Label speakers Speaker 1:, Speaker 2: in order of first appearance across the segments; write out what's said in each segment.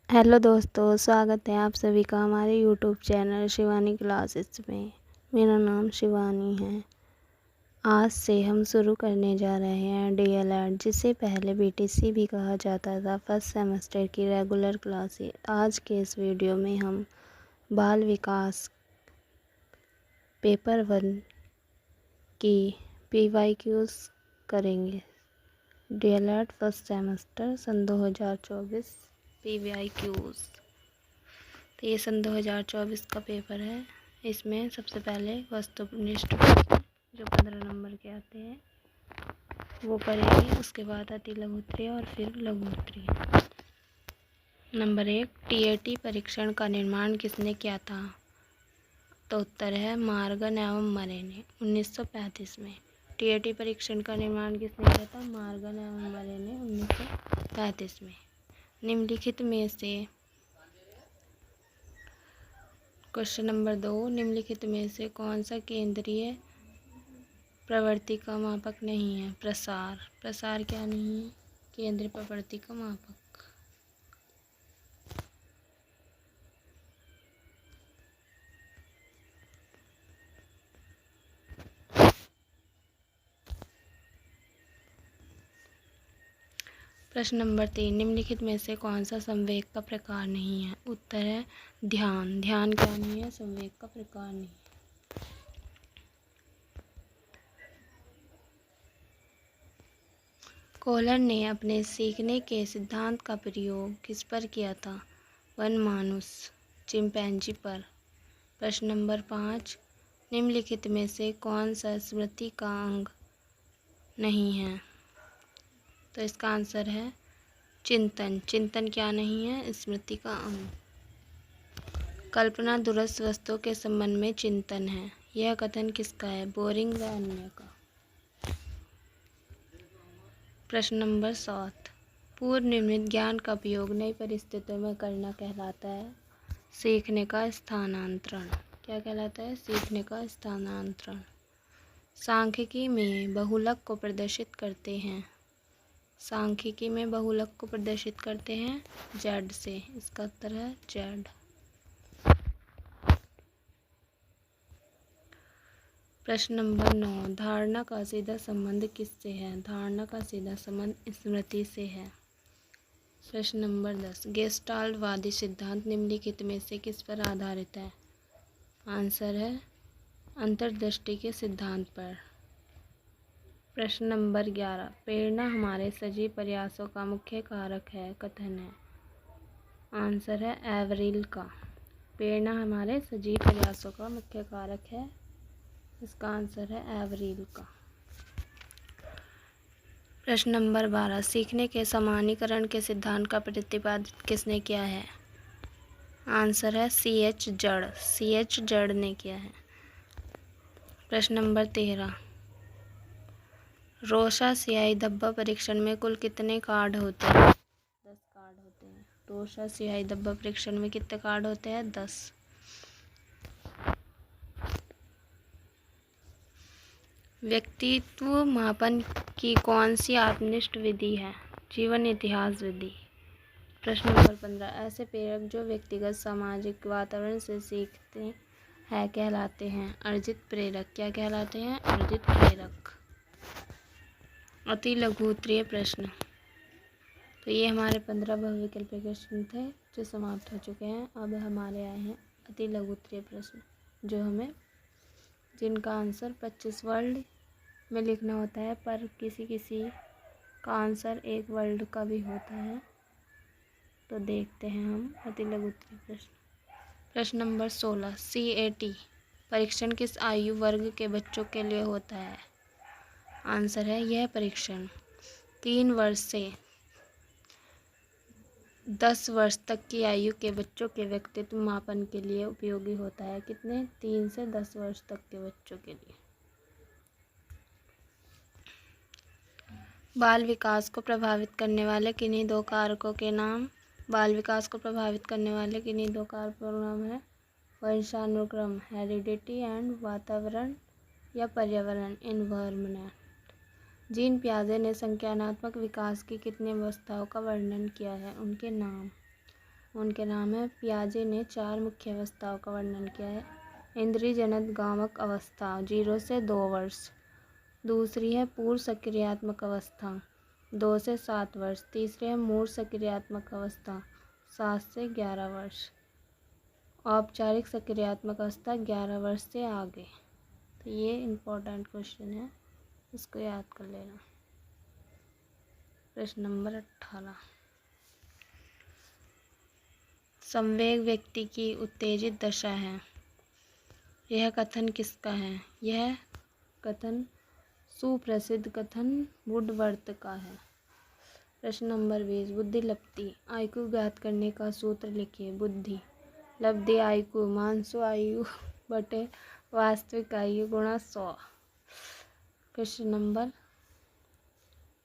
Speaker 1: Hello दोस्तों, स्वागत है आप सभी का हमारे यूट्यूब चैनल शिवानी क्लासेस में। मेरा नाम शिवानी है। आज से हम शुरू करने जा रहे हैं डीएलएड, जिसे पहले बीटीसी भी कहा जाता था, फर्स्ट सेमेस्टर की रेगुलर क्लासेस। आज के इस वीडियो में हम बाल विकास पेपर 1 की PYQs करेंगे। डीएलएड फर्स्ट सेमेस्टर सन 2024 PYQs। तो ये सन 2024 का पेपर है। इसमें सबसे पहले वस्तुनिष्ठ प्रश्न जो 15 नंबर के आते हैं वो करेंगे। उसके बाद अति लघु उत्तरीय और फिर लघु उत्तरीय। नंबर 1, टीएटी परीक्षण का निर्माण किसने किया था? तो उत्तर है मॉर्गन एवं मरे ने 1935 में। टीएटी परीक्षण का निर्माण किसने किया था? मॉर्गन एवं मरे ने 1935 में। निम्नलिखित में से क्वेश्चन नंबर 2, निम्नलिखित में से कौन सा केंद्रीय प्रवृत्ति का मापक नहीं है? प्रसार क्या नहीं है? केंद्रीय प्रवृत्ति का मापक। प्रश्न नंबर 3, निम्नलिखित में से कौन सा संवेग का प्रकार नहीं है? उत्तर है ध्यान। ध्यान क्या नहीं है? संवेग का प्रकार नहीं। कोहलर ने अपने सीखने के सिद्धांत का प्रयोग किस पर किया था? वनमानुष चिंपैंजी पर। प्रश्न नंबर 5, निम्नलिखित में से कौन सा स्मृति का अंग नहीं है? तो इसका आंसर है चिंतन। चिंतन क्या नहीं है? स्मृति का अंग। कल्पना दूरस्थ वस्तुओं के संबंध में चिंतन है। यह कथन किसका है? बोरिंग व अन्य का। प्रश्न नंबर 7, पूर्व निर्मित ज्ञान का उपयोग नई परिस्थितियों में करना कहलाता है सीखने का स्थानांतरण। क्या कहलाता है? सीखने का स्थानांतरण। सांख्यिकी में बहुलक को प्रदर्शित करते हैं। सांख्यिकी में बहुलक को प्रदर्शित करते हैं जेड से। इसका उत्तर है जेड। प्रश्न नंबर 9, धारणा का सीधा संबंध किससे है? धारणा का सीधा संबंध स्मृति से है। प्रश्न नंबर 10, गेस्टाल्टवादी सिद्धांत निम्नलिखित में से किस पर आधारित है? आंसर है अंतर्दृष्टि के सिद्धांत पर। प्रश्न नंबर 11, प्रेरणा हमारे सजीव प्रयासों का मुख्य कारक है कथन है। आंसर है एवरिल का। प्रेरणा हमारे सजीव प्रयासों का मुख्य कारक है। इसका आंसर है एवरिल का। प्रश्न नंबर 12, सीखने के समानीकरण के सिद्धांत का प्रतिपादित किसने किया है? आंसर है CH जड़। CH जड़ ने किया है। प्रश्न नंबर 13, रोशा स्याही धब्बा परीक्षण में कुल कितने कार्ड होते हैं? 10 कार्ड होते हैं। रोशा स्याही धब्बा परीक्षण में कितने कार्ड होते हैं? 10। व्यक्तित्व मापन की कौन सी आत्मनिष्ठ विधि है? जीवन इतिहास विधि। प्रश्न नंबर 15, ऐसे प्रेरक जो व्यक्तिगत सामाजिक वातावरण से सीखते हैं कहलाते हैं अर्जित प्रेरक। क्या कहलाते हैं? अर्जित प्रेरक। अति लघु उत्तरीय प्रश्न। तो ये हमारे 15 बहुविकल्पीय प्रश्न थे जो समाप्त हो चुके हैं। अब हमारे आए हैं अति लघु उत्तरीय प्रश्न जो हमें जिनका आंसर 25 वर्ड में लिखना होता है, पर किसी किसी का आंसर 1 वर्ड का भी होता है। तो देखते हैं हम अति लघु उत्तरीय प्रश्न। प्रश्न नंबर 16, CAT परीक्षण किस आयु वर्ग के बच्चों के लिए होता है? आंसर है यह परीक्षण 3 वर्ष से 10 वर्ष तक की आयु के बच्चों के व्यक्तित्व मापन के लिए उपयोगी होता है। कितने? 3 से 10 वर्ष तक के बच्चों के लिए। बाल विकास को प्रभावित करने वाले किन्हीं 2 कारकों के नाम। बाल विकास को प्रभावित करने वाले किन्हीं 2 कारकों का नाम है वंशानुक्रम हेरिडिटी एंड वातावरण या पर्यावरण एनवायरनमेंट। जीन पियाजे ने संज्ञानात्मक विकास की कितनी अवस्थाओं का वर्णन किया है? उनके नाम। उनके नाम है। पियाजे ने 4 मुख्य अवस्थाओं का वर्णन किया है। इंद्रिय जनित गामक अवस्था 0 से 2 वर्ष, दूसरी है पूर्व सक्रियात्मक अवस्था 2 से 7 वर्ष, तीसरी है मूर्त सक्रियात्मक अवस्था 7 से 11 वर्ष, औपचारिक सक्रियात्मक अवस्था 11 वर्ष से आगे। तो ये इम्पोर्टेंट क्वेश्चन है, इसको याद कर लेना। प्रश्न नंबर 18, संवेग व्यक्ति की उत्तेजित दशा है। यह कथन किसका है? यह कथन सुप्रसिद्ध कथन वुडवर्थ का है। प्रश्न नंबर 20, बुद्धि लब्धि आयु ज्ञात करने का सूत्र लिखिए। बुद्धि लब्धि आयु मानसो आयु बटे वास्तविक आयु गुणा 100। क्वेश्चन नंबर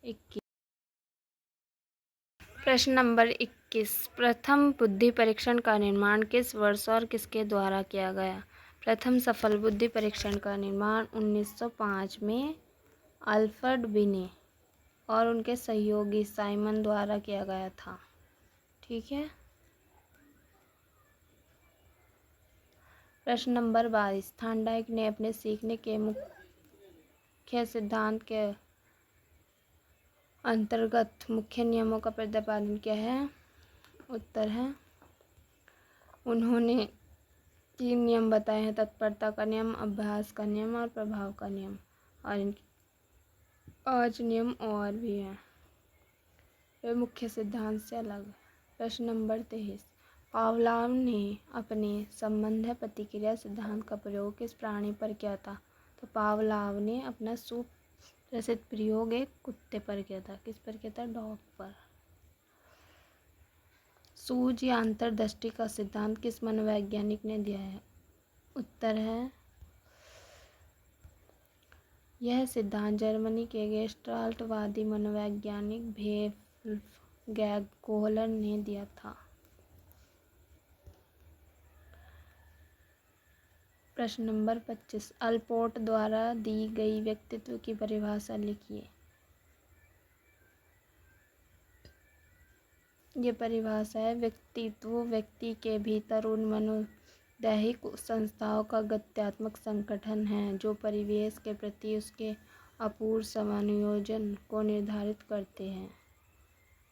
Speaker 1: 21, प्रश्न नंबर 21, प्रथम बुद्धि परीक्षण का निर्माण किस वर्ष और किसके द्वारा किया गया? प्रथम सफल बुद्धि परीक्षण का निर्माण 1905 में अल्फ्रेड बिने और उनके सहयोगी साइमन द्वारा किया गया था। ठीक है। प्रश्न नंबर 22, थॉर्नडाइक ने अपने सीखने के मुख्य सिद्धांत के अंतर्गत मुख्य नियमों का प्रतिपादन किया है। उत्तर है, उन्होंने 3 नियम बताए हैं, तत्परता का नियम, अभ्यास का नियम और प्रभाव का नियम, और इनके 5 नियम और भी हैं, वे मुख्य सिद्धांत से अलग है। प्रश्न नंबर 23, पावलोव ने अपने संबंध प्रतिक्रिया सिद्धांत का प्रयोग किस प्राणी पर किया था? तो पावलोव ने अपना सुप्रसिद्ध प्रयोग एक कुत्ते पर किया था। किस पर किया था? डॉग पर। सूझ या अंतर्दृष्टि का सिद्धांत किस मनोवैज्ञानिक ने दिया है? उत्तर है, यह सिद्धांत जर्मनी के गेस्टाल्टवादी मनोवैज्ञानिक वोल्फ्गैंग कोहलर ने दिया था। प्रश्न नंबर 25, अल्पोर्ट द्वारा दी गई व्यक्तित्व की परिभाषा लिखिए। ये परिभाषा है, व्यक्तित्व व्यक्ति के भीतर उन मनोदैहिक संस्थाओं का गत्यात्मक संगठन है जो परिवेश के प्रति उसके अपूर्व समायोजन को निर्धारित करते हैं।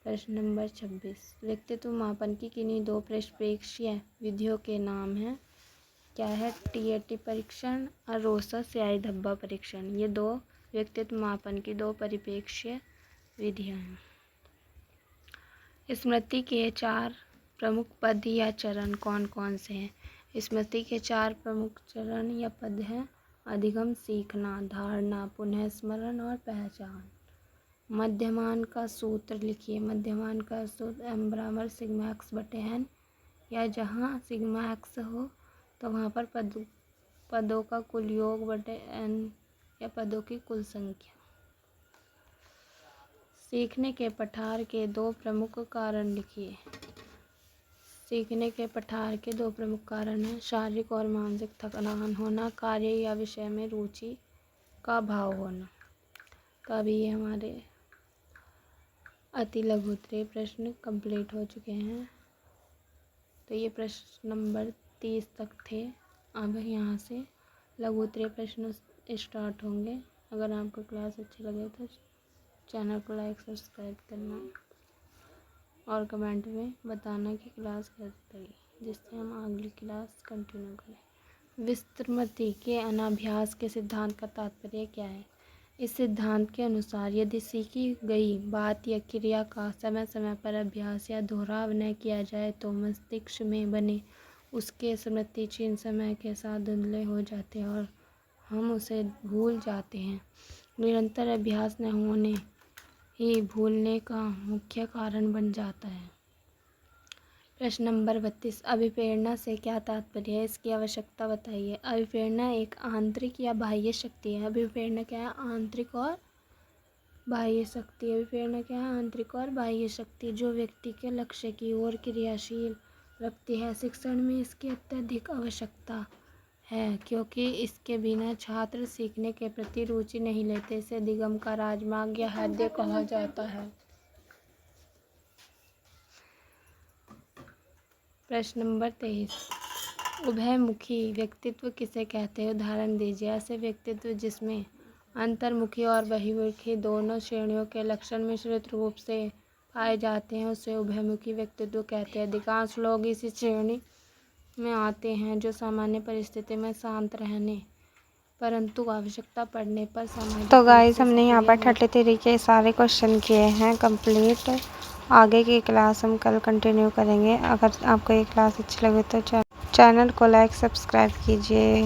Speaker 1: प्रश्न नंबर 26, व्यक्तित्व मापन की किन्हीं 2 परिप्रेक्ष्य विधियों के नाम हैं। क्या है? टीएटी परीक्षण और रोसा स्याही धब्बा परीक्षण। ये 2 व्यक्तित्व मापन की 2 परिप्रेक्ष्य विधियाँ हैं। स्मृति के 4 प्रमुख पद या चरण कौन कौन से हैं? स्मृति के 4 प्रमुख चरण या पद हैं, अधिगम, सीखना, धारणा, पुनः स्मरण और पहचान। मध्यमान का सूत्र लिखिए। मध्यमान का सूत्र m बराबर सिग्मा x बटे n, या जहाँ सिग्मा x हो तो वहाँ पर पदों का कुल योग बटे n या पदों की कुल संख्या। सीखने के पठार के 2 प्रमुख कारण लिखिए। सीखने के पठार के 2 प्रमुख कारण हैं, शारीरिक और मानसिक थकान होना, कार्य या विषय में रुचि का अभाव होना। तो अभी ये हमारे अति लघुत्तरीय प्रश्न कंप्लीट हो चुके हैं। तो ये प्रश्न नंबर 30 तक थे। अब यहाँ से लघुत्तरीय प्रश्न स्टार्ट होंगे। अगर आपको क्लास अच्छी लगे तो चैनल को लाइक सब्सक्राइब करना और कमेंट में बताना कि क्लास कैसी लगी, जिससे हम अगली क्लास कंटिन्यू करें। विस्मृति के अनाभ्यास के सिद्धांत का तात्पर्य क्या है? इस सिद्धांत के अनुसार यदि सीखी गई बात या क्रिया का समय समय पर अभ्यास या दोहराव न किया जाए तो मस्तिष्क में बने उसके स्मृति चिन्ह समय के साथ धुंधले हो जाते हैं और हम उसे भूल जाते हैं। निरंतर अभ्यास न होने ही भूलने का मुख्य कारण बन जाता है। प्रश्न नंबर 32, अभिप्रेरणा से क्या तात्पर्य है? इसकी आवश्यकता बताइए। अभिप्रेरणा एक आंतरिक या बाह्य शक्ति है। अभिप्रेरणा क्या है? आंतरिक और बाह्य शक्ति। अभिप्रेरणा क्या है? आंतरिक और बाह्य शक्ति जो व्यक्ति के लक्ष्य की ओर क्रियाशील रखती है। शिक्षण में इसकी अत्यधिक आवश्यकता है क्योंकि इसके बिना छात्र सीखने के प्रति रुचि नहीं लेते। इसे दिगम का राजमार्ग या हृदय कहा जाता है। प्रश्न नंबर 23, उभयमुखी व्यक्तित्व किसे कहते हैं? उदाहरण दीजिए। ऐसे व्यक्तित्व जिसमें अंतर्मुखी और बहिर्मुखी दोनों श्रेणियों के लक्षण मिश्रित रूप से पाए जाते हैं उसे उभयमुखी व्यक्तित्व कहते हैं। अधिकांश लोग इसी श्रेणी में आते हैं जो सामान्य परिस्थिति में शांत रहने परंतु आवश्यकता पड़ने पर सामाजिक
Speaker 2: तो
Speaker 1: रूप
Speaker 2: गाइस
Speaker 1: से
Speaker 2: हमने यहाँ पर
Speaker 1: सक्रिय
Speaker 2: 33 के सारे क्वेश्चन किए हैं कंप्लीट। आगे की क्लास हम कल कंटिन्यू करेंगे। अगर आपको ये क्लास अच्छी लगे तो चैनल को लाइक सब्सक्राइब कीजिए।